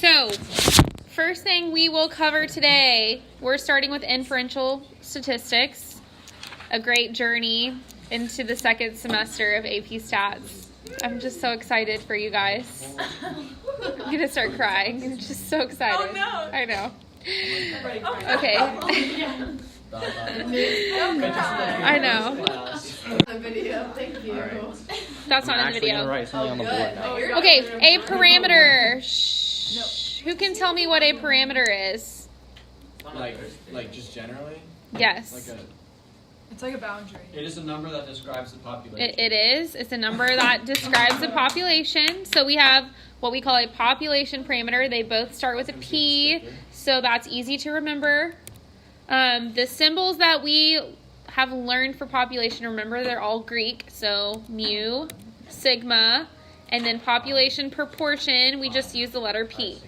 So, first thing we will cover today, we're starting with inferential statistics, a great journey into the second semester of AP Stats. I'm just so excited for you guys. I'm going to start crying. I'm just so excited. Oh, no. I know. Okay. I know. The video, thank you. That's not in the Actually video. gonna write something on the board now. Okay, a parameter. Shh. Who can tell me what a parameter is? Like just generally? Yes. It's like a boundary. It is a number that describes the population. It is. It's a number that describes the population. So we have what we call a population parameter. They both start with a P, so that's easy to remember. The symbols that we have learned for population, remember, they're all Greek. So mu, sigma, and then population proportion, we just use the letter P.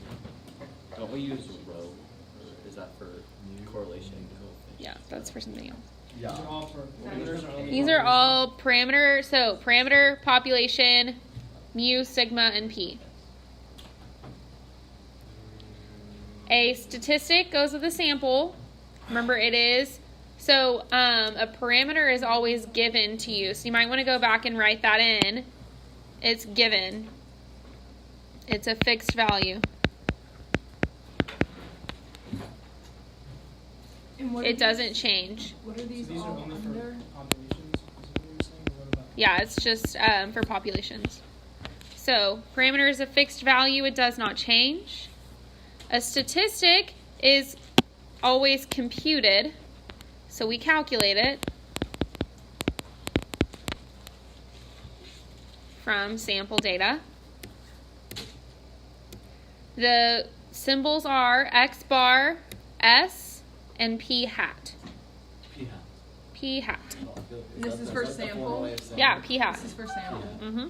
Don't we use rho? Or is that for correlation? Yeah, that's for something else. Yeah. These are all parameter. So parameter, population, mu, sigma, and P. A statistic goes with a sample. Remember, it is. So a parameter is always given to you. So you might want to go back and write that in. It's given. It's a fixed value. It doesn't change. What are these These are all only for under? populations, is that what you're saying? Or what about? Yeah, it's just for populations. So parameter is a fixed value. It does not change. A statistic is always computed. So we calculate it from sample data. The symbols are X bar, S, and P hat. P hat. This is for sample. Yeah, P hat. This is for sample. Mm-hmm.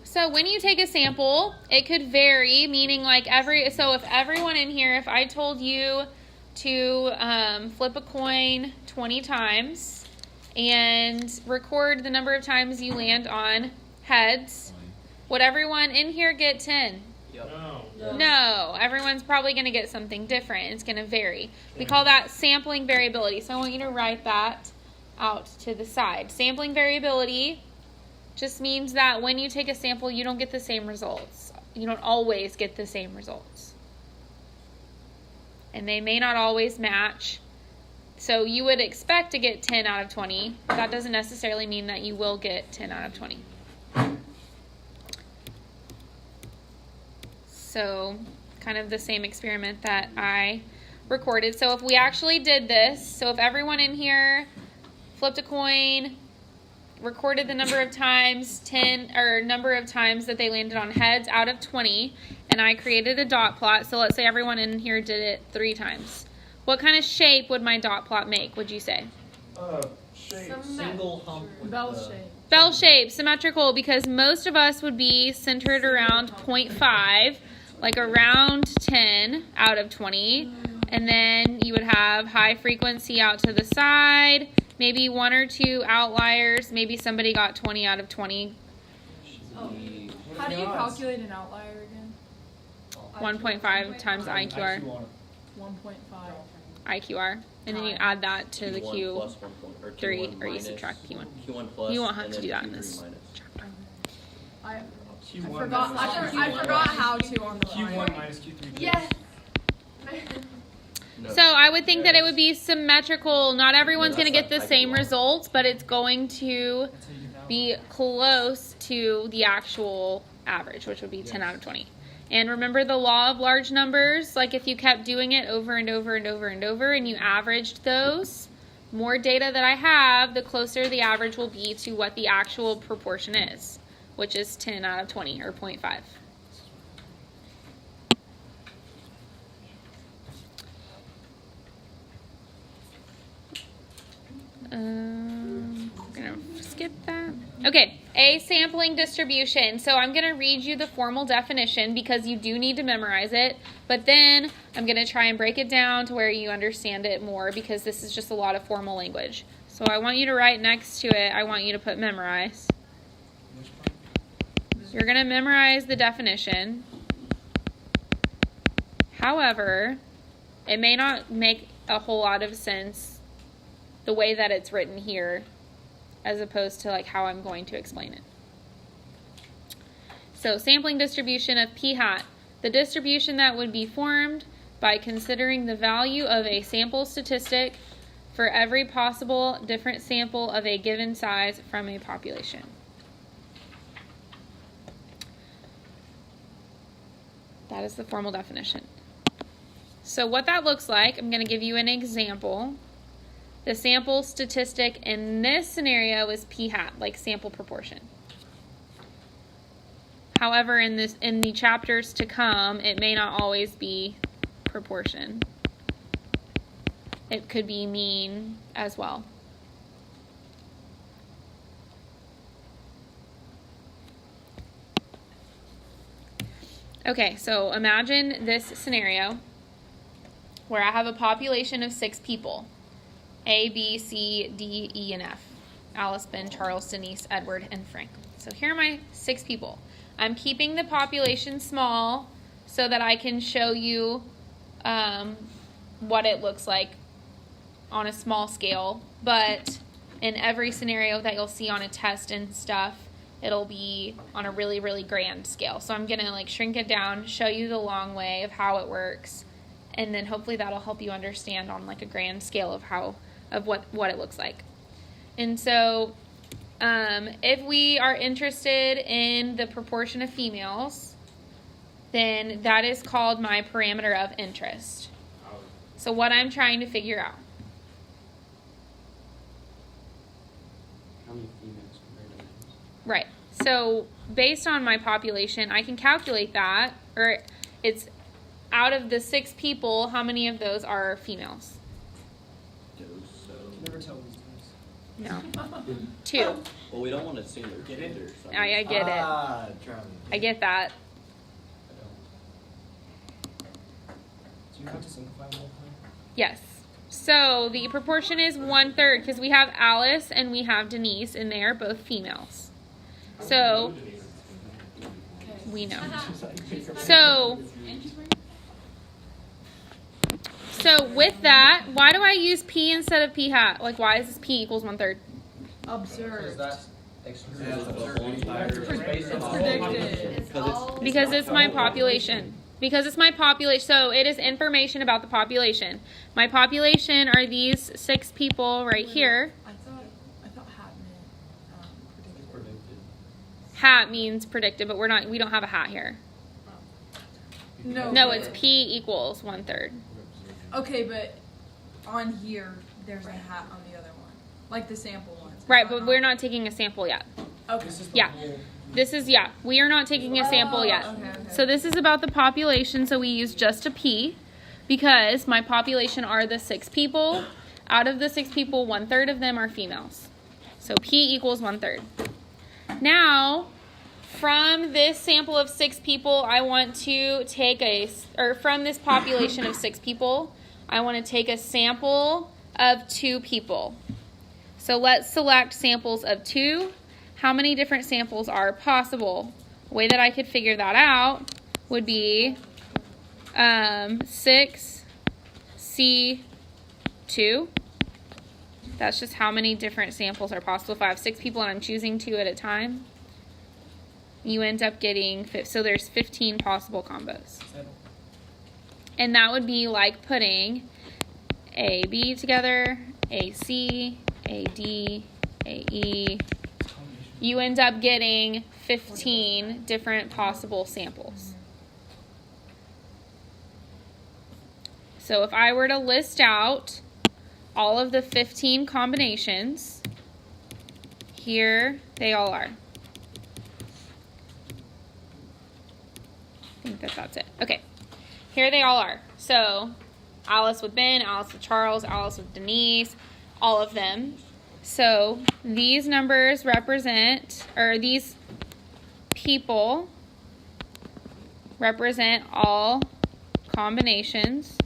So when you take a sample, it could vary, meaning like so if everyone in here, if I told you to flip a coin 20 times and record the number of times you land on heads, would everyone in here get 10? No, everyone's probably going to get something different. It's going to vary. We call that sampling variability. So I want you to write that out to the side. Sampling variability just means that when you take a sample, you don't get the same results. You don't always get the same results. And they may not always match. So you would expect to get 10 out of 20. But that doesn't necessarily mean that you will get 10 out of 20. So kind of the same experiment that I recorded. So if we actually did this, so if everyone in here flipped a coin, recorded the number of times, number of times that they landed on heads out of 20, and I created a dot plot. So let's say everyone in here did it 3 times. What kind of shape would my dot plot make, would you say? Shape. Single hump. with Bell the- shape. Bell shape, symmetrical, because most of us would be centered around 0.5, like around 10 out of 20. And then you would have high frequency out to the side, maybe 1 or 2 outliers, maybe somebody got 20 out of 20. How do you calculate an outlier again? 1.5 times IQR. 1.5. IQR. And then you add that to the Q1 plus 1 point, or Q3, Q1 or you minus- subtract Q1. Q1 plus. You won't have and to then do that in Q3 this minus. chapter. I Q1 forgot. minus I forgot how to on the Q1 line. minus Q3. Yes. No. So I would think that it would be symmetrical. Not everyone's going to get the that's same IQR. results, but it's going to That's how you know. be close to the actual average, which would be 10 out of 20. And remember the law of large numbers, like if you kept doing it over and over and over and over and you averaged those, more data that I have, the closer the average will be to what the actual proportion is, which is 10 out of 20 or 0.5. We're gonna skip that. Okay, a sampling distribution. So I'm gonna read you the formal definition because you do need to memorize it, but then I'm gonna try and break it down to where you understand it more because this is just a lot of formal language. So I want you to write next to it, I want you to put memorize. Which part? You're going to memorize the definition. However, it may not make a whole lot of sense the way that it's written here as opposed to like how I'm going to explain it. So sampling distribution of p hat. The distribution that would be formed by considering the value of a sample statistic for every possible different sample of a given size from a population. That is the formal definition. So what that looks like, I'm going to give you an example. The sample statistic in this scenario is p hat, like sample proportion. However, in the chapters to come, it may not always be proportion. It could be mean as well. Okay, so imagine this scenario where I have a population of 6 people. A, B, C, D, E, and F. Alice, Ben, Charles, Denise, Edward, and Frank. So here are my 6 people. I'm keeping the population small so that I can show you what it looks like on a small scale. But in every scenario that you'll see on a test and stuff, it'll be on a really, really grand scale. So I'm going to like shrink it down, show you the long way of how it works, and then hopefully that'll help you understand on like a grand scale of what it looks like. And so if we are interested in the proportion of females, then that is called my parameter of interest. So what I'm trying to figure out. How many females compared to males? Right. So based on my population, I can calculate that, or it's out of the 6 people, how many of those are females? Never tell these things. No. 2. Well, we don't want to assume their gender. So I get it. Charlie. I get that. Do you have to simplify the whole thing? Yes. So the proportion is 1/3 because we have Alice and we have Denise, and they are both females. So we know. So with that, why do I use P instead of P hat? Like, why is this P equals 1/3? Because Observed. that's excluded. It's predicted. It's all. Because it's my population. Because it's my population. So it is information about the population. My population are these 6 people right here. I thought hat meant predicted. Hat means predicted, but we don't have a hat here. No, it's P equals 1/3. Okay, but on here there's a hat on the other one, like the sample ones. Right, but we're not taking a sample yet. Okay. This is the Yeah. whole. We are not taking a sample yet. Okay. So this is about the population, so we use just a P because my population are the 6 people. Out of the 6 people, 1/3 of them are females. So P equals 1/3. Now, from this sample of 6 people, I want to take from this population of 6 people, I want to take a sample of 2 people. So let's select samples of 2. How many different samples are possible? The way that I could figure that out would be 6C2. That's just how many different samples are possible. If I have 6 people and I'm choosing 2 at a time, you end up getting, so there's 15 possible combos. And that would be like putting AB together, AC, AD, AE. You end up getting 15 different possible samples. So if I were to list out all of the 15 combinations, here they all are. I think that's it. Okay, here they all are. So Alice with Ben, Alice with Charles, Alice with Denise, all of them. So these numbers represent, or these people represent all combinations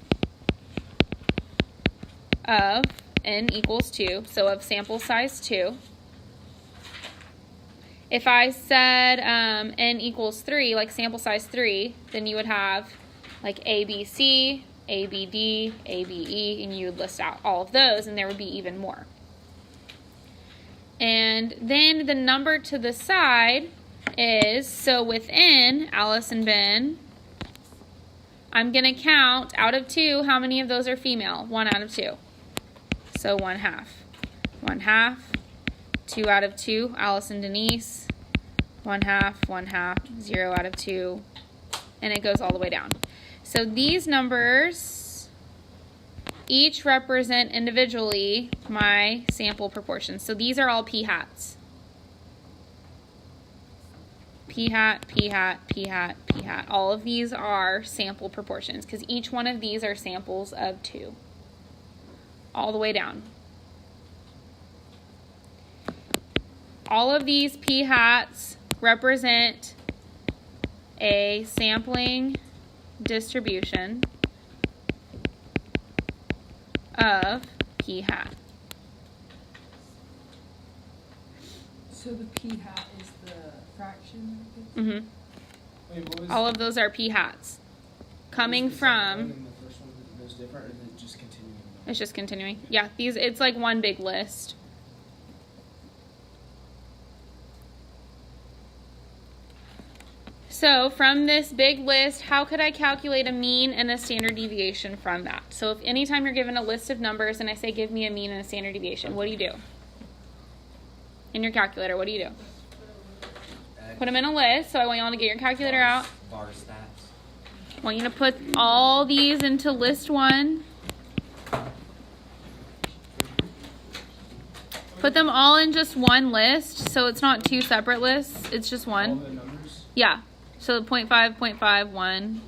of n equals 2, so of sample size 2. If I said n equals 3, like sample size 3, then you would have like ABC, ABD, ABE, and you would list out all of those, and there would be even more. And then the number to the side is, so within Alice and Ben, I'm going to count out of 2, how many of those are female? 1 out of 2. So 1/2. 1/2. 2 out of 2, Alice and Denise. 1/2, 1/2, 0 out of 2. And it goes all the way down. So these numbers each represent individually my sample proportions. So these are all p-hats. P-hat, p-hat, p-hat, p-hat. All of these are sample proportions because each one of these are samples of 2. All the way down. All of these p-hats represent a sampling distribution of p-hat. So the p hat is the fraction. Mm-hmm. Wait, what was All of those are p-hats coming was the second one from. and the first one was different, or is it just continuing? It's just continuing. Yeah, these. It's like one big list. So from this big list, how could I calculate a mean and a standard deviation from that? So if anytime you're given a list of numbers and I say give me a mean and a standard deviation, what do you do? In your calculator, what do you do? Put them in a list. So I want you all to get your calculator out. Bar stats. I want you to put all these into list 1. Put them all in just one list, so it's not 2 separate lists. It's just All one. the numbers? Yeah. So 0.5, 0.5, 1.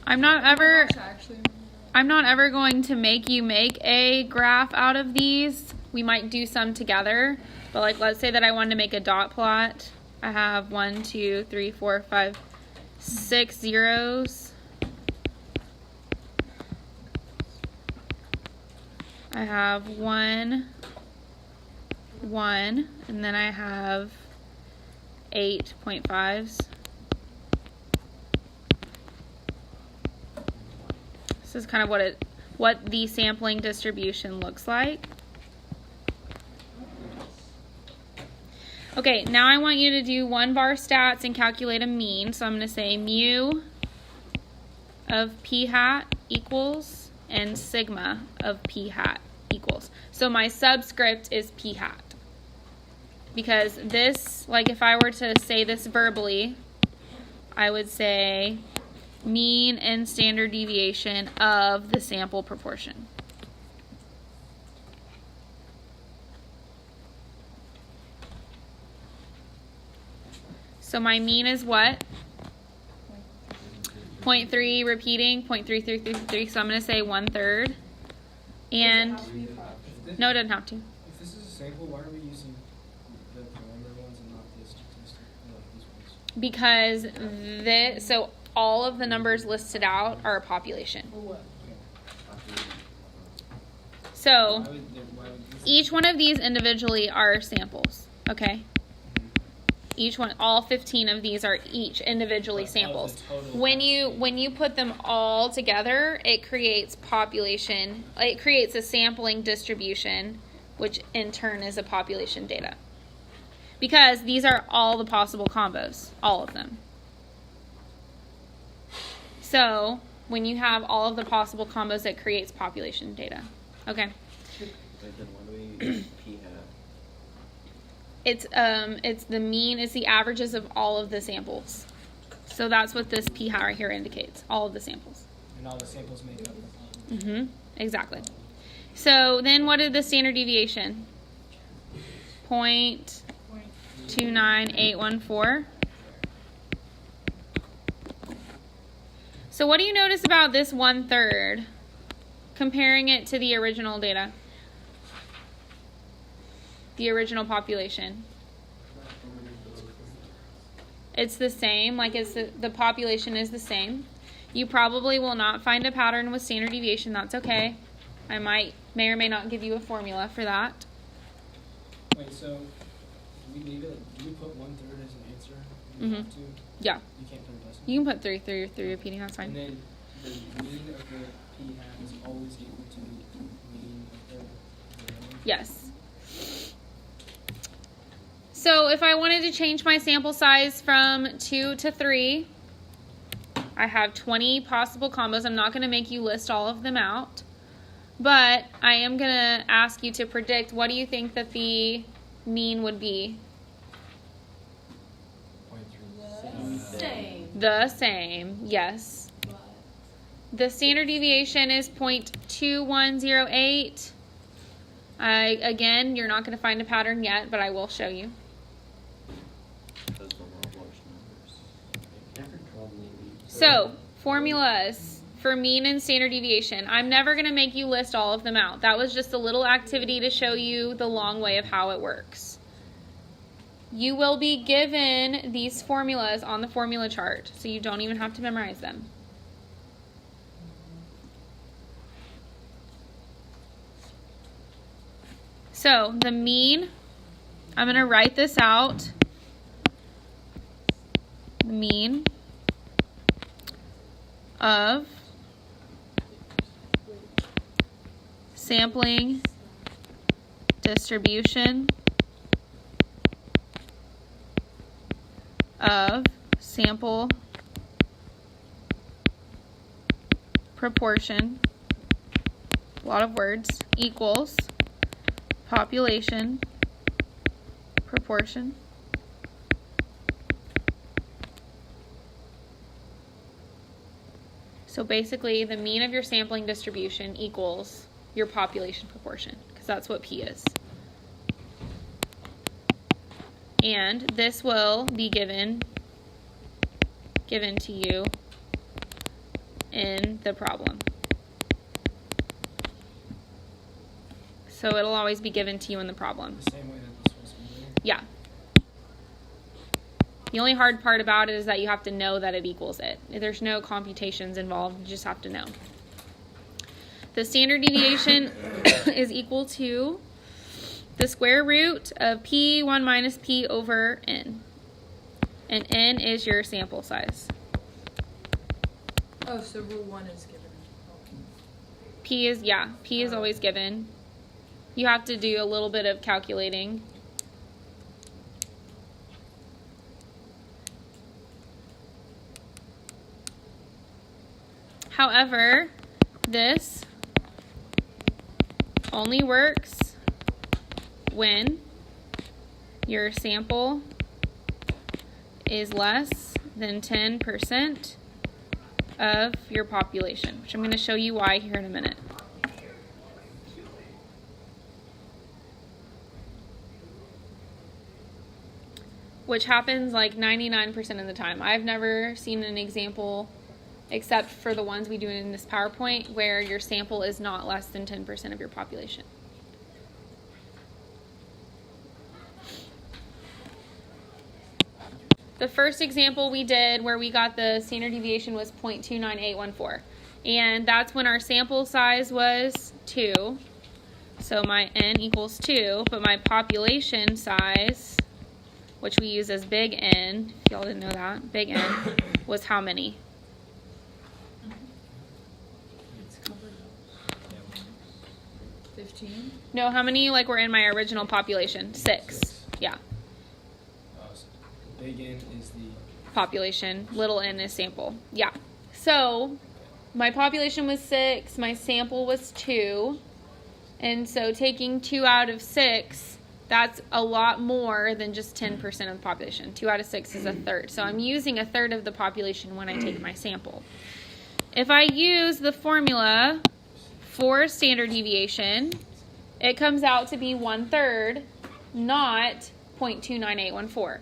I'm not ever going to make you make a graph out of these. We might do some together, but like let's say that I wanted to make a dot plot. I have 1, 2, 3, 4, 5, 6 zeros. I have 1, 1, and then I have 8.5s. This is kind of what the sampling distribution looks like. Okay, now I want you to do 1 bar stats and calculate a mean. So I'm going to say mu of p hat equals and sigma of p hat equals. So my subscript is p hat. Because this, like if I were to say this verbally, I would say mean and standard deviation of the sample proportion. So my mean is what? 0.3 repeating, 0.3333, so I'm going to say 1/3. And, no, it doesn't have to. If this is a sample, why are we using the preliminary ones and not the statistic, these ones? Because so all of the numbers listed out are a population. So Why would this each one of these individually are samples, okay? Each one, all 15 of these are each individually samples. When you put them all together, it creates population. It creates a sampling distribution, which in turn is a population data. Because these are all the possible combos, all of them. So when you have all of the possible combos, it creates population data. Okay. Wait, then why do we use p hat? It's the mean, it's the averages of all of the samples. So that's what this p hat right here indicates, all of the samples. and all the samples make up the population? Exactly. So then what is the standard deviation? 0.29814. So what do you notice about this 1/3 comparing it to the original data? The original population. It's the same, like it's the population is the same. You probably will not find a pattern with standard deviation. That's okay. I may or may not give you a formula for that. Wait, so do we leave it? Do we put 1/3 as an answer? Do Mhm. we have to? Yeah. You can't put a decimal. You can put 3 through repeating. That's And fine. then the mean of the p hat is always equal to the mean of the number. Yes. So if I wanted to change my sample size from 2 to 3, I have 20 possible combos. I'm not going to make you list all of them out, but I am going to ask you to predict, what do you think that the mean would be? Same. The same, yes. The standard deviation is 0.2108. Again, you're not going to find a pattern yet, but I will show you. Those were more large numbers. So, formulas for mean and standard deviation. I'm never going to make you list all of them out. That was just a little activity to show you the long way of how it works. You will be given these formulas on the formula chart, so you don't even have to memorize them. So, the mean, I'm going to write this out. The mean of sampling distribution of sample proportion, a lot of words, equals population proportion So basically, the mean of your sampling distribution equals your population proportion, because that's what P is. And this will be given to you in the problem. So it'll always be given to you in the problem. The same way that this was here. Yeah. The only hard part about it is that you have to know that it equals it. There's no computations involved. You just have to know. The standard deviation is equal to the square root of P1 minus P over N. And N is your sample size. Oh, so rule 1 is given. P is always given. You have to do a little bit of calculating. However, this only works when your sample is less than 10% of your population, which I'm going to show you why here in a minute. Which happens like 99% of the time. I've never seen an example, except for the ones we do in this PowerPoint, where your sample is not less than 10% of your population. The first example we did where we got the standard deviation was 0.29814. And that's when our sample size was 2. So my N equals 2, but my population size, which we use as big N, if y'all didn't know that, big N, was how many? It's covered. 15? No, how many like were in my original population? 6. Yeah. So big N is the Population, little n is sample. Yeah. So my population was 6, my sample was 2. And so taking 2 out of 6, that's a lot more than just 10% of the population. 2 out of 6 is a third. So I'm using a third of the population when I take my sample. If I use the formula for standard deviation, it comes out to be 1/3, not 0.29814,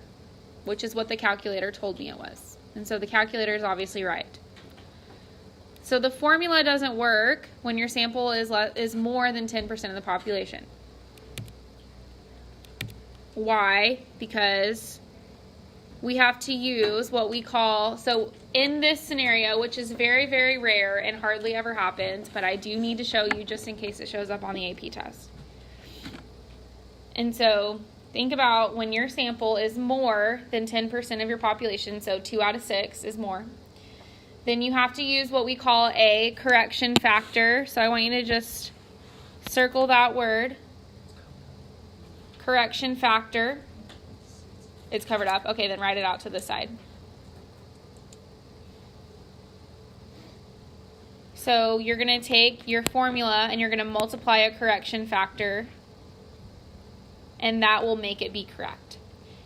which is what the calculator told me it was. And so the calculator is obviously right. So the formula doesn't work when your sample is more than 10% of the population. Why? Because we have to use what we call, so in this scenario, which is very, very rare and hardly ever happens, but I do need to show you just in case it shows up on the AP test. And so think about when your sample is more than 10% of your population, so 2 out of 6 is more, then you have to use what we call a correction factor. So I want you to just circle that word. Correction factor. It's covered up. Okay, then write it out to the side. So you're going to take your formula and you're going to multiply a correction factor, and that will make it be correct.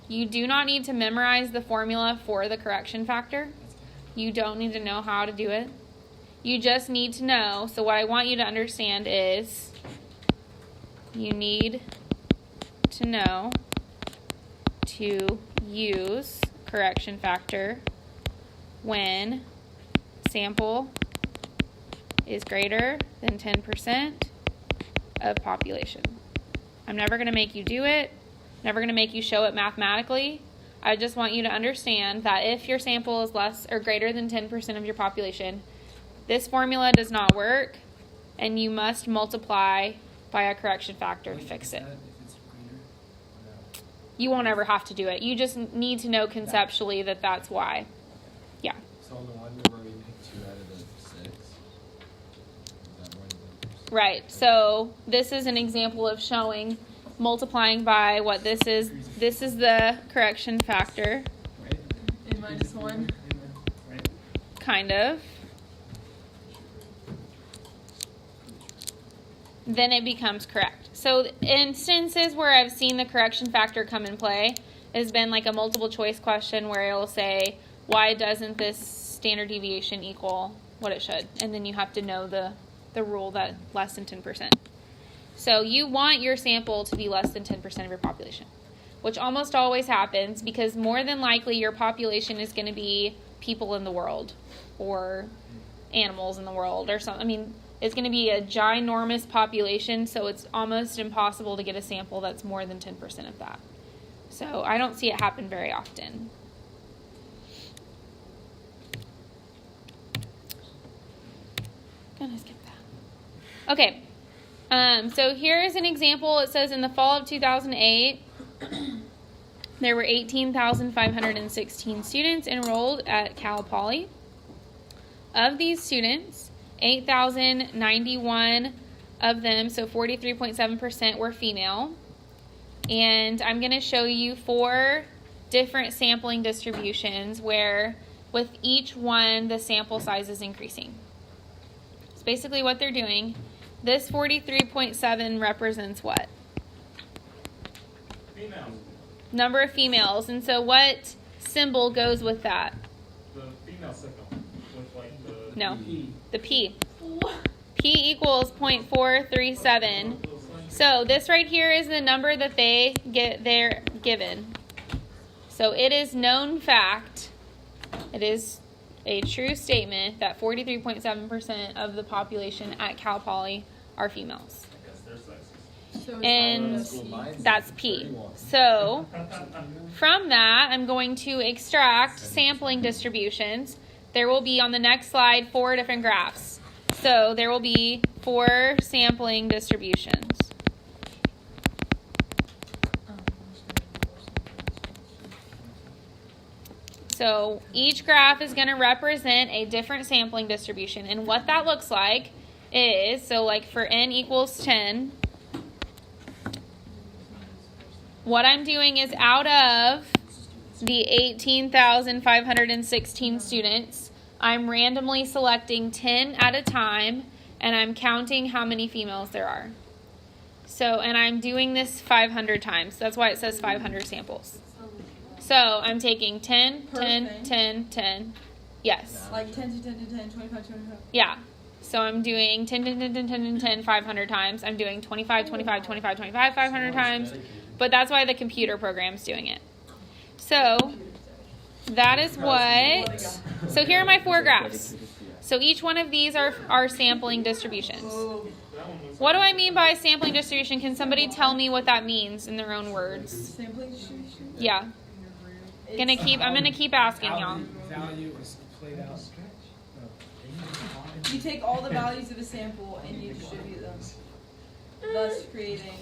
You do not need to memorize the formula for the correction factor. You don't need to know how to do it. You just need to know. So what I want you to understand is you need to know to use correction factor when sample is greater than 10% of population. I'm never going to make you do it, never going to make you show it mathematically. I just want you to understand that if your sample is less or greater than 10% of your population, this formula does not work, and you must multiply by a correction factor to fix it. You won't ever have to do it. You just need to know conceptually that that's why. Yeah. So on the one where we pick 2 out of the 6, is that more than 10%? Right. So this is an example of showing multiplying by what this is. This is the correction factor. In -1. Kind of. Then it becomes correct. So instances where I've seen the correction factor come in play has been like a multiple choice question where it'll say, why doesn't this standard deviation equal what it should? And then you have to know the rule that less than 10%. So you want your sample to be less than 10% of your population, which almost always happens because more than likely your population is going to be people in the world or animals in the world or something. I mean, it's going to be a ginormous population, so it's almost impossible to get a sample that's more than 10% of that. So I don't see it happen very often. Gonna skip that. Okay. So here is an example. It says in the fall of 2008, there were 18,516 students enrolled at Cal Poly. Of these students, 8,091 of them, so 43.7%, were female. And I'm going to show you 4 different sampling distributions where with each one the sample size is increasing. So basically what they're doing, this 43.7 represents what? Females. Number of females. And so what symbol goes with that? The female signal with like the No, the P. P equals 0.437. So this right here is the number that they're given. So it is known fact, it is a true statement that 43.7% of the population at Cal Poly are females. I guess they're sexist. So And that's P. So from that, I'm going to extract sampling distributions. There will be on the next slide 4 different graphs. So there will be 4 sampling distributions. So each graph is going to represent a different sampling distribution. And what that looks like is, so like for n equals 10, what I'm doing is out of the 18,516 students, I'm randomly selecting 10 at a time, and I'm counting how many females there are. So, and I'm doing this 500 times. That's why it says 500 samples. So I'm taking 10, Per 10, thing? 10, 10. Yes. like 10 to 10 to 10, 25, 25. Yeah. So I'm doing 10, 10, 10, 10, 10, 10, 10, 500 times. I'm doing 25, 25, 25, 25, 500 times. But that's why the computer program's doing it. So that is what. So here are my 4 graphs. So each one of these are sampling distributions. What do I mean by sampling distribution? Can somebody tell me what that means in their own words? Sampling distribution? Yeah. I'm gonna keep asking y'all. Value is played out. You take all the values of a sample and you distribute them, thus creating.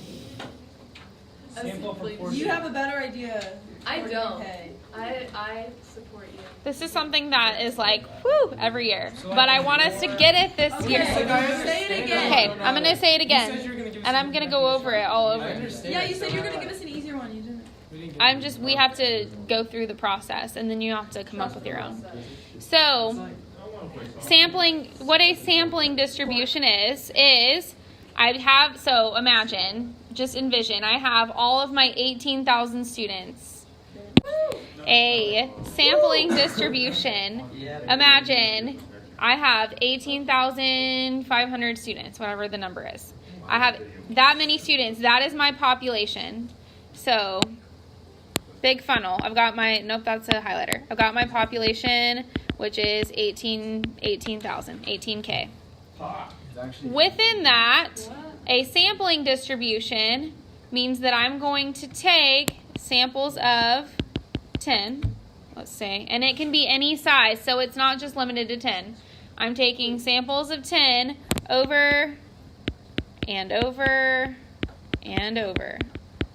Sample proportion. You have a better idea. I for don't. DK. I support you. This is something that is like, whew, every year. But I want us to get it this year. Okay, say it again. Okay, I'm gonna say it You said again. you were gonna give us And I'm some gonna go over it all I over. understand. Yeah, you said you were gonna give us an easier one. You didn't. We didn't get We have to go through the process and then you have to come up with your own. So, sampling, what a sampling distribution is so imagine, just envision, I have all of my 18,000 students. A sampling distribution, imagine I have 18,500 students, whatever the number is. I have that many students, that is my population. So, big funnel. I've got nope, that's a highlighter. I've got my population, which is 18,000, 18K. It's actually Within that, a sampling distribution means that I'm going to take samples of 10, let's say, and it can be any size, so it's not just limited to 10. I'm taking samples of 10 over and over and over.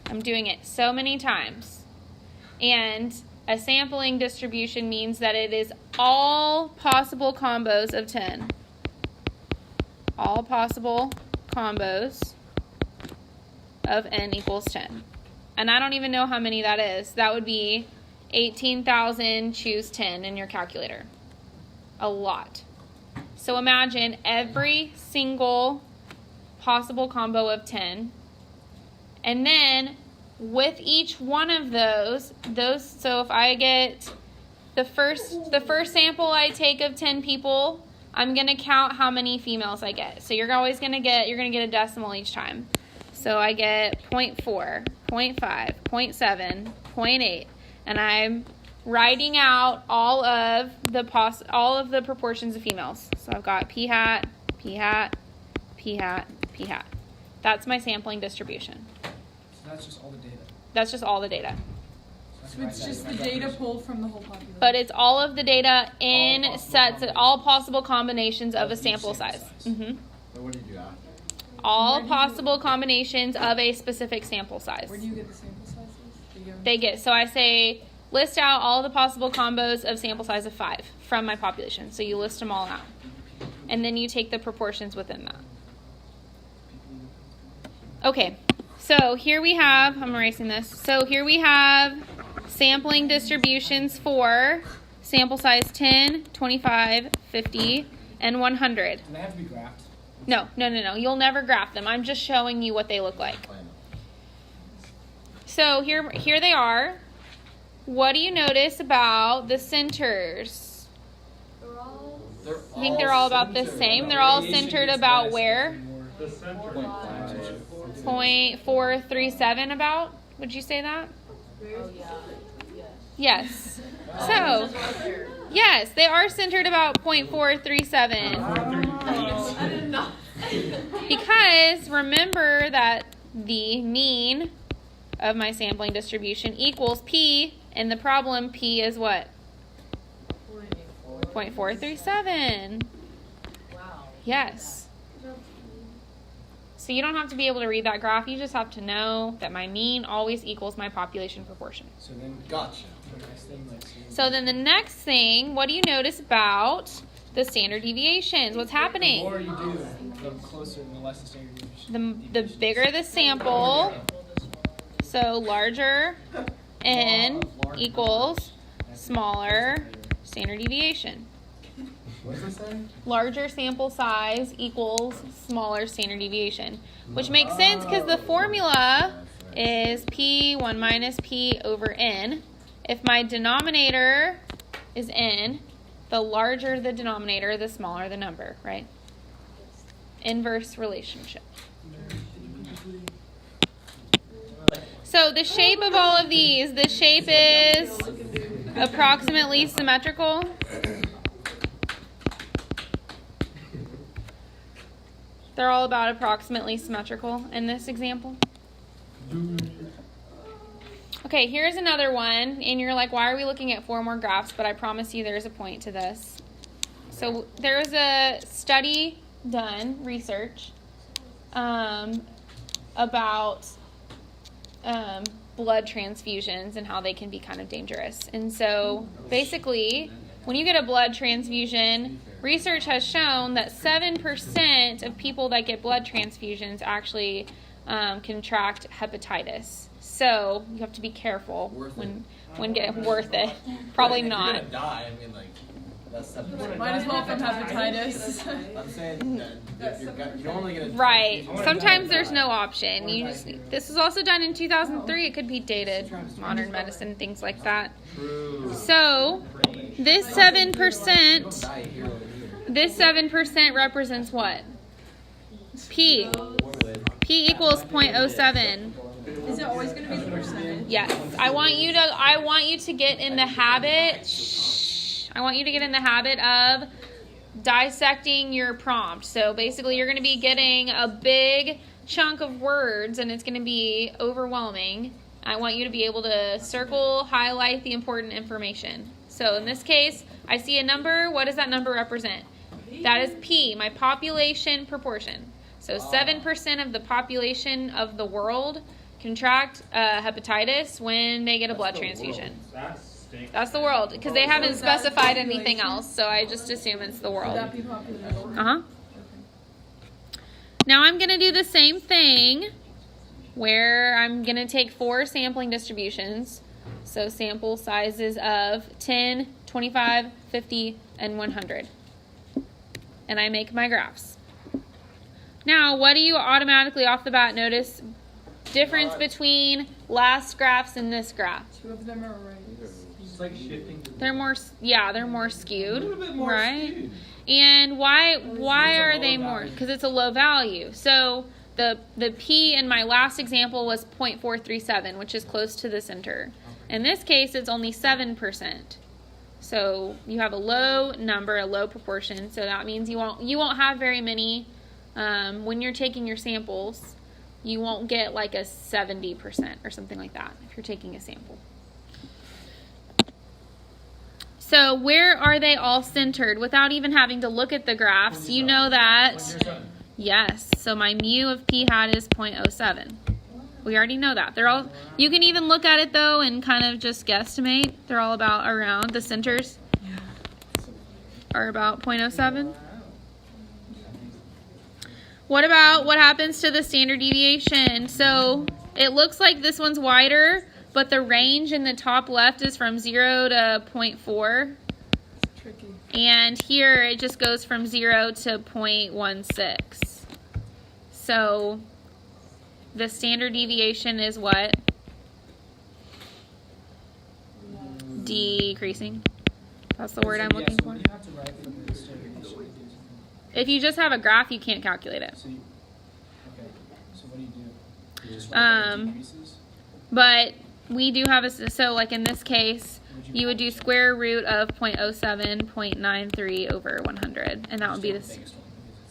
I'm doing it so many times. And a sampling distribution means that it is all possible combos of 10. All possible combos of n equals 10. And I don't even know how many that is. That would be 18,000, choose 10 in your calculator. A lot. So imagine every single possible combo of 10. And then with each one of those, so if I get the first sample I take of 10 people, I'm going to count how many females I get. So you're going to get a decimal each time. So I get 0.4, 0.5, 0.7, 0.8, and I'm writing out all of the proportions of females. So I've got p hat, p hat, p hat, p hat. That's my sampling distribution. So that's just all the data. That's just all the data. So it's just the data pulled from the whole population. But it's all of the data in sets, all possible combinations of a sample size. But what did you after? All possible combinations of a specific sample size. Where do you get the sample sizes? So I say, list out all the possible combos of sample size of 5 from my population. So you list them all out. And then you take the proportions within that. Okay, so here we have, I'm erasing this. So here we have sampling distributions for sample size 10, 25, 50, and 100. Do they have to be graphed? No. You'll never graph them. I'm just showing you what they look like. So here they are. What do you notice about the centers? I think they're all about the same. They're all centered about where? The center. 0.437 about? Would you say that? Oh, yeah. Yes. So, yes, they are centered about 0.437. I did not. Because remember that the mean of my sampling distribution equals P, and the problem P is what? 0.437. Wow. Yes. So you don't have to be able to read that graph. You just have to know that my mean always equals my population proportion. So then, Gotcha. the next thing, like, So then the next thing, what do you notice about the standard deviations? What's the happening? more you do, the closer and the less the standard deviation. The bigger the sample, so larger n equals smaller standard deviation. What does it say? Larger sample size equals smaller standard deviation, which makes sense because the formula is P1 minus P over N. If my denominator is N, the larger the denominator, the smaller the number, right? Inverse relationship. So the shape of all of these, the shape is approximately symmetrical. They're all about approximately symmetrical in this example. Okay, here's another one, and you're like, why are we looking at 4 more graphs? But I promise you there's a point to this. So there was a study done, research, about blood transfusions and how they can be kind of dangerous. And so basically, when you get a blood transfusion, research has shown that 7% of people that get blood transfusions actually contract hepatitis. So you have to be careful when getting worth it. Probably If not. You're gonna die. I mean, like, that's 7%. Might as well from hepatitis. I'm saying that you're only gonna. Right. Sometimes there's no option. You just. This was also done in 2003. It could be dated. Modern medicine, things like that. So this 7%. Die here or here. This 7% represents what? P. P equals 0.07. Is it always going to be the percentage? Yes. I want you to get in the habit. I want you to get in the habit of dissecting your prompt. So basically you're going to be getting a big chunk of words and it's going to be overwhelming. I want you to be able to circle, highlight the important information. So in this case, I see a number. What does that number represent? That is P, my population proportion. So 7% of the population of the world contract hepatitis when they get a blood transfusion. That stinks. That's the world, because they haven't specified anything else, so I just assume it's the Would world. that be population? Uh-huh. Now I'm going to do the same thing where I'm going to take 4 sampling distributions. So sample sizes of 10, 25, 50, and 100. And I make my graphs. Now, what do you automatically off the bat notice? Difference between last graphs and this graph. 2 of them are right. It's like shifting. They're more skewed, A little bit more right? skewed. And why It's a are low they more? value. Because it's a low value. So the P in my last example was 0.437, which is close to the center. In this case, it's only 7%. So you have a low number, a low proportion. So that means you won't have very many when you're taking your samples. You won't get like a 70% or something like that if you're taking a sample. So where are they all centered without even having to look at the graphs? You know that. Yes. So my mu of p hat is 0.07. We already know that. They're all. You can even look at it though and kind of just guesstimate. They're all about around the centers are about 0.07. What about what happens to the standard deviation? So it looks like this one's wider, but the range in the top left is from 0 to 0.4. Tricky. And here it just goes from 0 to 0.16. So the standard deviation is what? Decreasing. That's the word I'm looking So for. what do you have to write for the standard deviation? If you just have a graph, you can't calculate it. So okay. So what do? You just write that it decreases? But we do have so like in this case, you would do square root of 0.07, 0.93 over 100. And that would be the this. biggest one, because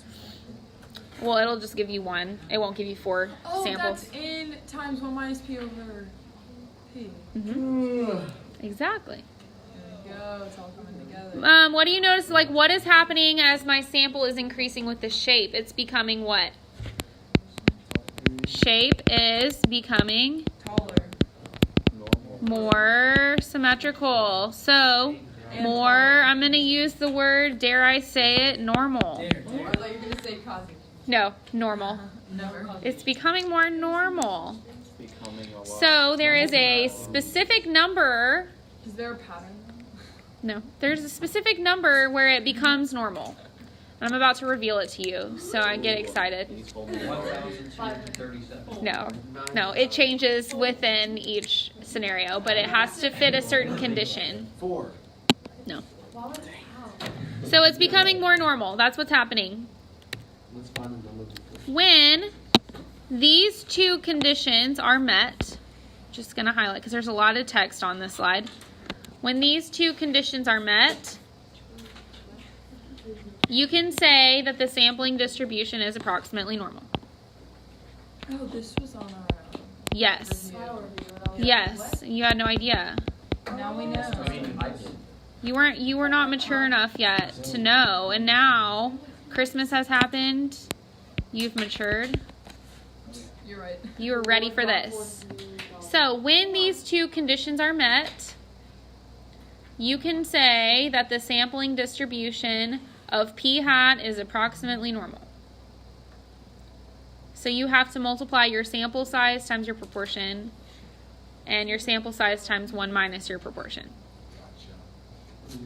it's Well, it'll just give you 1. It won't give you 4 Oh, samples. that's in times 1 minus p over p. Exactly. There you go. It's all coming together. What do you notice? Like, what is happening as my sample is increasing with the shape? It's becoming what? Shape is becoming Taller. more symmetrical. So, more, I'm going to use the word, dare I say it, normal. I thought you were going to say cosmic. No, normal. Never. It's becoming more normal. It's becoming a lot. So, there is a specific number. Is there a pattern? No, there's a specific number where it becomes normal. I'm about to reveal it to you, so I get excited. 1,237. No, it changes within each scenario, but it has to fit a certain condition. 4. No. So it's becoming more normal. That's what's happening. Let's find the number. When these 2 conditions are met, just going to highlight because there's a lot of text on this slide. When these 2 conditions are met, you can say that the sampling distribution is approximately normal. Oh, this was on our. Yes. Flower view, and I was like, Yes. You had no idea. Now we know. I mean, I did. You were not mature enough yet to know, and now Christmas has happened. You've matured. You're right. You are ready for this. So when these two conditions are met, you can say that the sampling distribution of p hat is approximately normal. So you have to multiply your sample size times your proportion, and your sample size times 1 minus your proportion. Gotcha.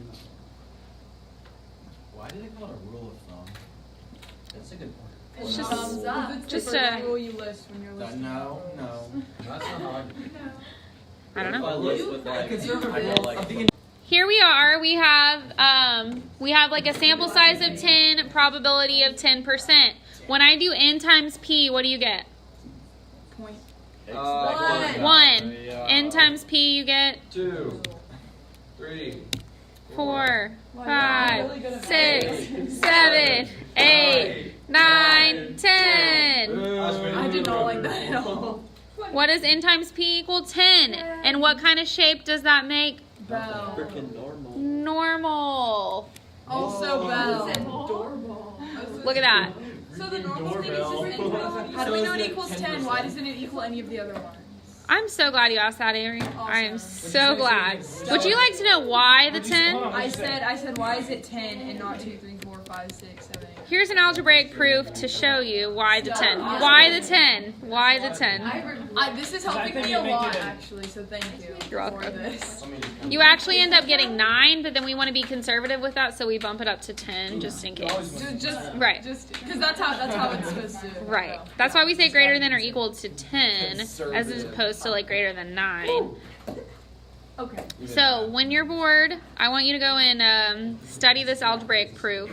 Why do they call it a rule of thumb? That's a good point. It's Well, just- thumbs up. It's Just the first a- rule you list when you're listing. No. That's not hard. I don't If I know. list with like, Conservative I rule. know, like, I'm thinking Here we are. We have like a sample size of 10, probability of 10%. When I do n times p, what do you get? Point. expected. 1. N times p, you get 2, 3, 4, Wow, 5, you're really good at 6, 7, 8, 9, 10. I did not like that at all. What does n times p equal? 10. And what kind of shape does that make? Bell. Freaking normal. Normal. Also bell. Adorable. Look at that. So the normal thing is just n. How do we know it equals 10? Why doesn't it equal any of the other ones? I'm so glad you asked that, Avery. I am Awesome. so glad. Would you like to know why the 10? I said, why is it 10 and not 2, 3, 4, 5, 6, 7, 8? Here's an algebraic proof to show you why the 10. Why the 10? Why the 10? This is helping me a lot, actually, so thank you You're for welcome. this. You actually end up getting 9, but then we want to be conservative with that, so we bump it up to 10 just in case. Just Right. because that's how it's supposed to. Right. That's why we say greater than or equal to 10 as opposed to like greater than 9. Okay. So when you're bored, I want you to go and study this algebraic proof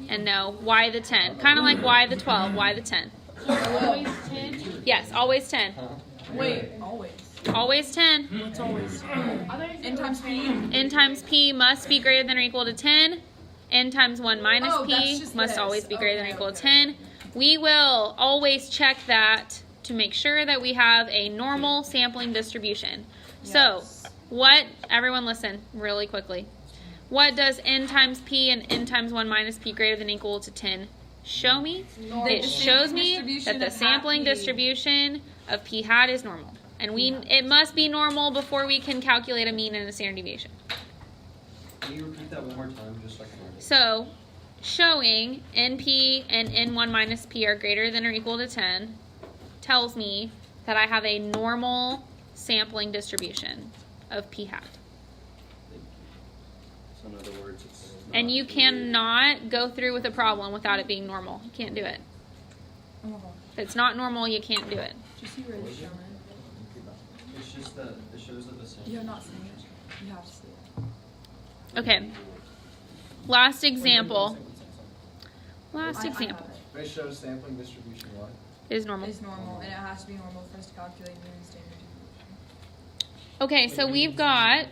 and know why the 10. Kind of like why the 12, why the 10. Always 10. Yes, always 10. Wait, always. Always 10. It's always n times p. N times p must be greater than or equal to 10. N times 1 minus Oh, that's p just must this. always be greater than or Okay, equal to okay. 10. We will always check that to make sure that we have a normal sampling distribution. So, Yes. what, everyone listen really quickly. What does n times p and n times 1 minus p greater than or equal to 10 show me? It shows me that the sampling distribution of p hat is normal. And it must be normal before we can calculate a mean and a standard deviation. Can you repeat that one more time, just so I can learn it? So, showing np and n1 minus p are greater than or equal to 10 tells me that I have a normal sampling distribution of p hat. So in other words, it's And not you weird. cannot go through with a problem without it being normal. You can't do it. If it's not normal, you can't do it. Did you see where it's showing? It's just that it shows that the same. You have not seen it. You have to see it. Okay. Last example. Last I example have it. It shows sampling distribution what? is normal. It's normal, and it has to be normal for us to calculate mean and standard deviation. Okay, so we've got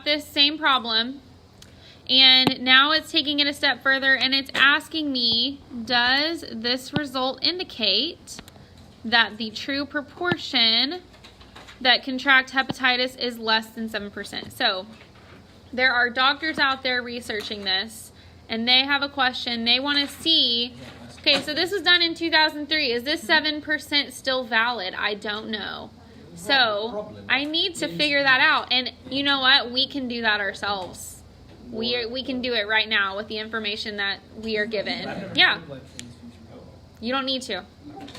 this same problem, and now it's taking it a step further, and it's asking me, does this result indicate that the true proportion that contract hepatitis is less than 7%? So there are doctors out there researching this, and they have a question. They want to see, okay, so this was done in 2003. Is this 7% still valid? I don't know. So I need to figure that out. And you know what? We can do that ourselves. We can do it right now with the information that we are given. Yeah. You don't need to.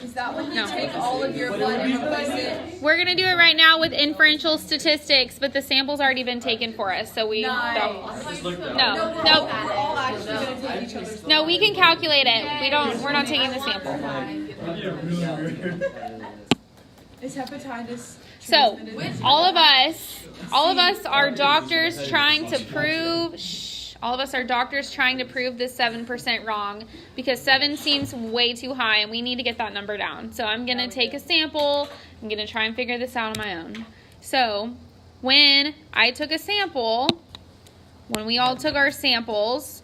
Is that when you No. take all of your blood and replace it? We're going to do it right now with inferential statistics, but the sample's already been taken for us. So we don't. Just look that No, up. no. We're all actually going to take each other's No, we can calculate it. We're not taking the sample. Is hepatitis So, transmitted? all of us are doctors trying to prove, all of us are doctors trying to prove this 7% wrong, because 7 seems way too high and we need to get that number down. So I'm going to take a sample. I'm going to try and figure this out on my own. So when I took a sample, when we all took our samples,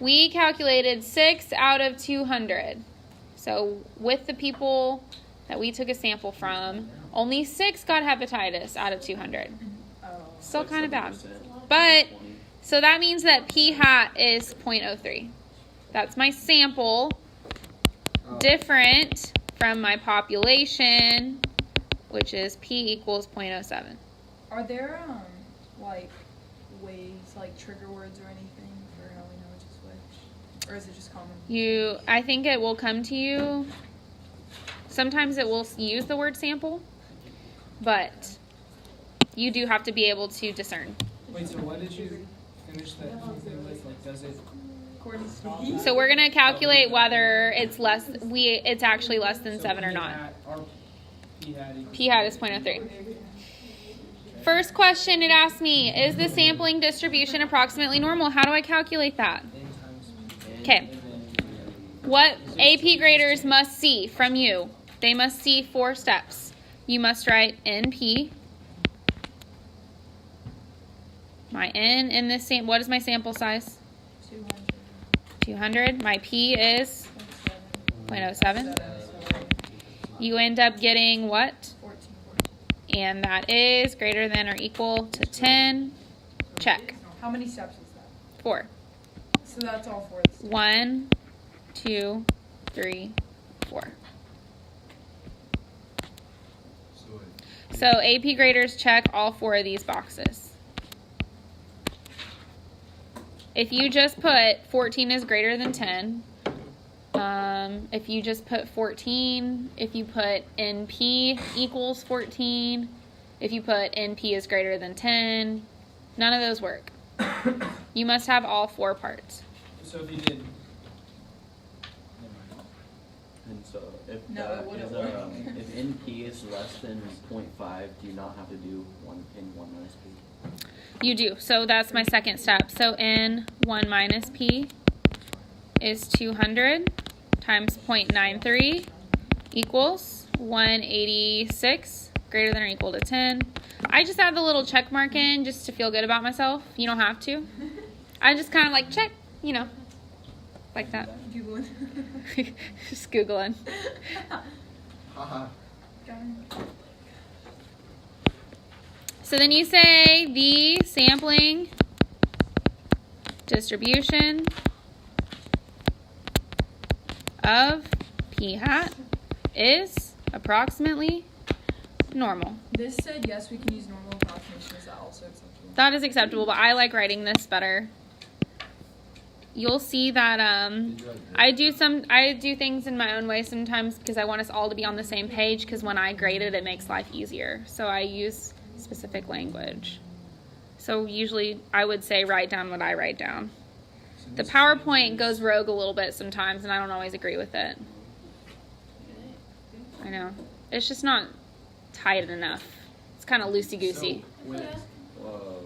we calculated 6 out of 200. So with the people that we took a sample from, only 6 got hepatitis out of 200. Oh. Still kind of bad. But, so that means that p hat is 0.03. That's my sample, different from my population, which is p equals 0.07. Are there like ways, like trigger words or anything for how we know which is which, or is it just common? I think it will come to you. Sometimes it will use the word sample, but you do have to be able to discern. Wait, so what did you finish that whole thing with? Like, does it? According to me. So we're gonna calculate whether it's less. It's actually less than 7 or not. P hat is 0.03. First question it asked me, is the sampling distribution approximately normal? How do I calculate that? Okay. What AP graders must see from you? They must see 4 steps. You must write NP. My N in this what is my sample size? 200. My P is 0.07. You end up getting what? 14. And that is greater than or equal to 10. Check. How many steps is that? 4. So that's all 4. 1, 2, 3, 4. So AP graders check all 4 of these boxes. If you just put 14 is greater than 10, if you just put 14, if you put NP equals 14, if you put NP is greater than 10, none of those work. You must have all 4 parts. So if you did. And so if No, it wouldn't work. if NP is less than 0.5, do you not have to do 1 minus P? You do. So that's my second step. So N1 minus P is 200 times 0.93 equals 186, greater than or equal to 10. I just add the little check mark in just to feel good about myself. You don't have to. I just kind of like check, like that. Googling. Just Googling. Haha. So then you say the sampling distribution of p hat is approximately normal. This said yes, we can use normal approximation. Is that also acceptable? That is acceptable, but I like writing this better. You'll see that I do things in my own way sometimes because I want us all to be on the same page, because when I grade it, it makes life easier. So I use specific language. So usually I would say write down what I write down. The PowerPoint goes rogue a little bit sometimes, and I don't always agree with it. I know. It's just not tight enough. It's kind of loosey-goosey. So, Whoa.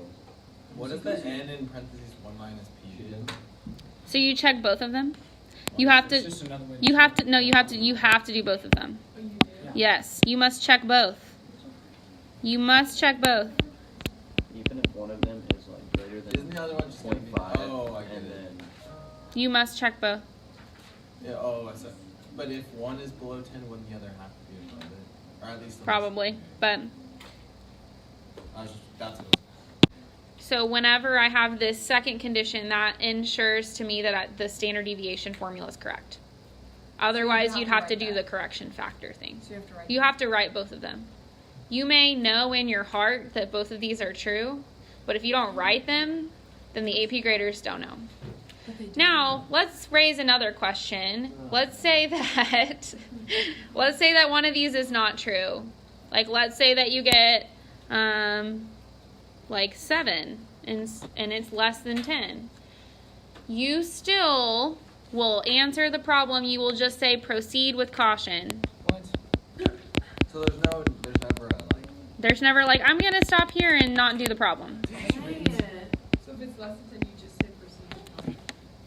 what is the N in parentheses 1 minus P? So you check both of them? You have It's to just another way. you have to do both of them. Yes, you must check both. You must check both. Even if one of them is like greater than Isn't the other one just gonna be- 0.5, Oh, I get and it. then You must check both. Yeah, I said. But if one is below 10, wouldn't the other have to be above it? Or at least. Probably, but That's so whenever I have this second condition, that ensures to me that the standard deviation formula is correct. Otherwise, you'd have to do the correction factor thing. So you have to write. You have to write both of them. You may know in your heart that both of these are true, but if you don't write them, then the AP graders don't know. But they do. Now, let's raise another question. Let's say that one of these is not true. Like, let's say that you get like 7 and it's less than 10. You still will answer the problem. You will just say proceed with caution. What? So there's never a like. There's never like, I'm going to stop here and not do the problem. So if it's less than 10, you just say proceed.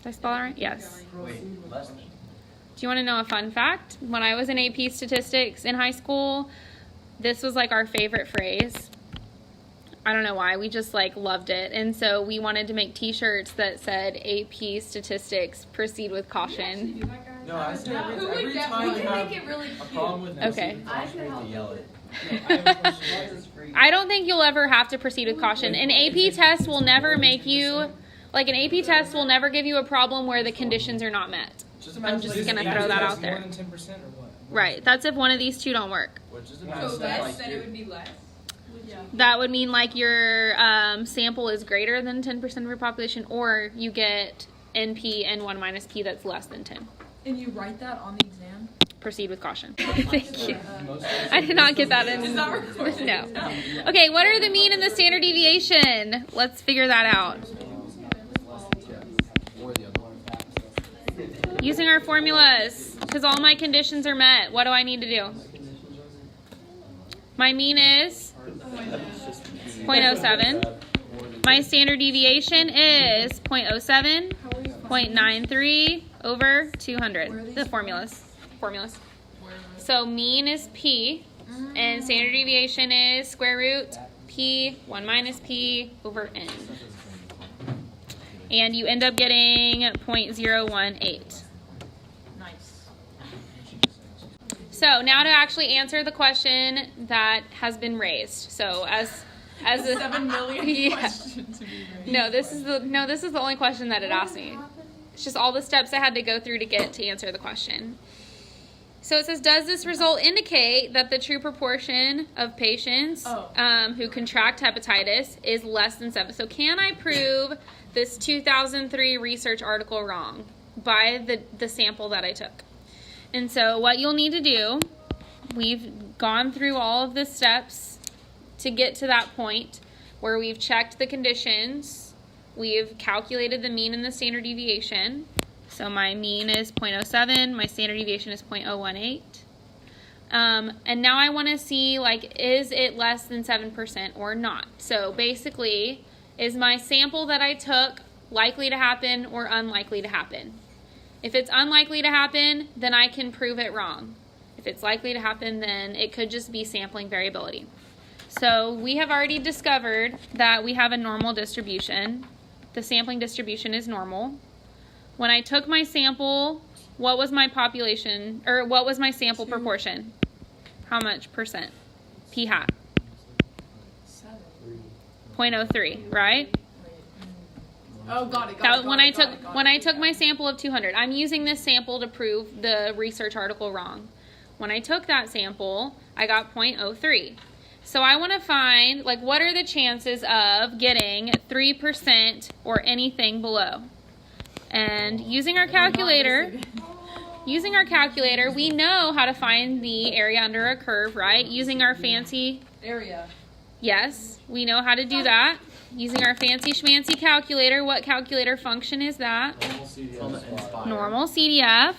Did I spell that right? Yes. Wait, less than. Do you want to know a fun fact? When I was in AP statistics in high school, this was like our favorite phrase. I don't know why. We just like loved it. And so we wanted to make t-shirts that said AP statistics, proceed with caution. No, I said Who would every get- time we you can have make it really a cute. problem with Okay. proceed with caution, you have to yell it. I have a question. I don't think you'll ever have to proceed with caution. An AP test will never make you, like an AP test will never give you a problem where the conditions are not met. Just I'm imagine just like, gonna if throw you that test out there. More than 10% or what? Right. That's if one of these two don't work. Well, just So imagine less, like then you're- it would be less? Yeah. That would mean like your sample is greater than 10% of your population, or you get NP and 1 minus P that's less than 10. And you write that on the exam? Proceed with caution. Thank you. most I did not get that in. It's not recorded. No. Okay, what are the mean and the standard deviation? Let's figure that out. or the other one. Using our formulas, because all my conditions are met. What do I need to do? My mean is 0.07. My standard deviation is 0.07, 0.93 over 200. The formulas. So mean is P, and standard deviation is square root P, 1 minus P over N. And you end up getting 0.018. Nice. So now to actually answer the question that has been raised. So as a 7 million Yeah. questions to be raised. no, this is the only question that it asked me. It's just all the steps I had to go through to get to answer the question. So it says, does this result indicate that the true proportion of patients who contract hepatitis is less than 7? So can I prove this 2003 research article wrong by the sample that I took? And so what you'll need to do, we've gone through all of the steps to get to that point where we've checked the conditions, we've calculated the mean and the standard deviation. So my mean is 0.07, my standard deviation is 0.018. And now I want to see, like, is it less than 7% or not? So basically, is my sample that I took likely to happen or unlikely to happen? If it's unlikely to happen, then I can prove it wrong. If it's likely to happen, then it could just be sampling variability. So we have already discovered that we have a normal distribution. The sampling distribution is normal. When I took my sample, what was my population, or what was my sample proportion? How much percent? P hat. 0.03, right? Oh, got it. That when I took my sample of 200. I'm using this sample to prove the research article wrong. When I took that sample, I got 0.03. So I want to find, like, what are the chances of getting 3% or anything below? And using our calculator, we know how to find the area under a curve, right? Using our fancy, area. yes, we know how to do that. Using our fancy schmancy calculator, what calculator function is that? Normal CDF.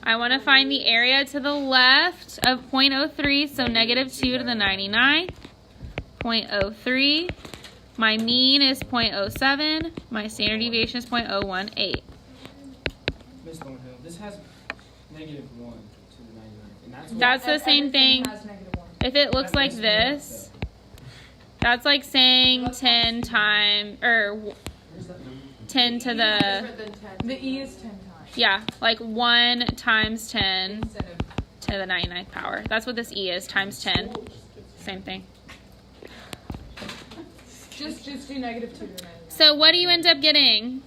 I want to find the area to the left of 0.03, so negative 2 to the 99. 0.03. My mean is 0.07. My standard deviation is 0.018. Miss Thornhill, this has -1 to the 99. And that's what That's the same thing. Has -1. If it looks like this, that's like saying 10 times, or 10 to the, The E is 10 times. yeah, like 1 times 10 Instead of to the 99th power. That's what this E is, times 10. Same thing. just do -2 to 99. So what do you end up getting?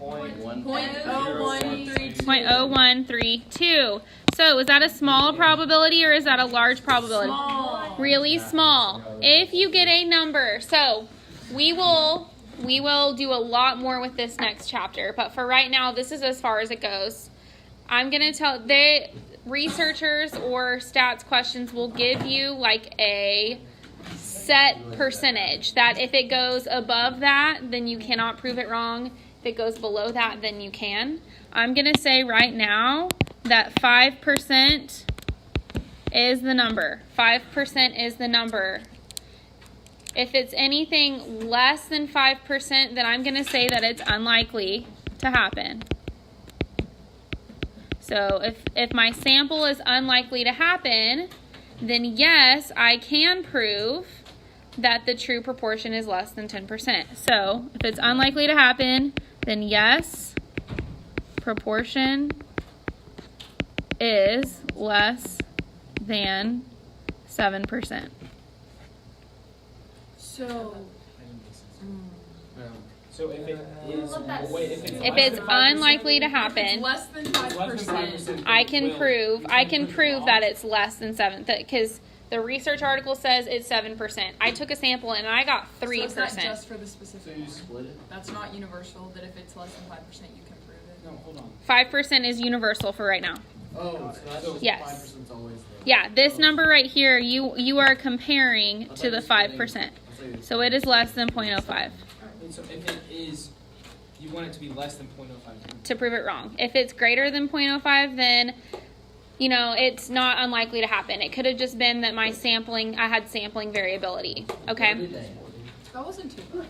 0.0132. So is that a small probability or is that a large probability? Small. Really small. If you get a number, so we will do a lot more with this next chapter, but for right now, this is as far as it goes. I'm going to tell the researchers or stats questions will give you like a set percentage that if it goes above that, then you cannot prove it wrong. If it goes below that, then you can. I'm going to say right now that 5% is the number. 5% is the number. If it's anything less than 5%, then I'm going to say that it's unlikely to happen. So if my sample is unlikely to happen, then yes, I can prove that the true proportion is less than 10%. So if it's unlikely to happen, then yes, proportion is less than 7%. So So if it is, wait, if If it's unlikely to happen, less than less than 5%. 5%, I can prove that it's less than 7, because the research article says it's 7%. I took a sample and I got 3%. So it's not just for the So specific you one. split it? That's not universal, that if it's less than 5%, you can prove it. no, hold on. 5% is universal for right now. Oh, so that's Yes. 5% always there. Yeah, this number right here, you are comparing to the 5%. So it is less than 0.05 And so if it is, you want it to be less than 0.05. to prove it wrong. If it's greater than 0.05, then it's not unlikely to happen. It could have just been that I had sampling variability. Okay? That wasn't too bad.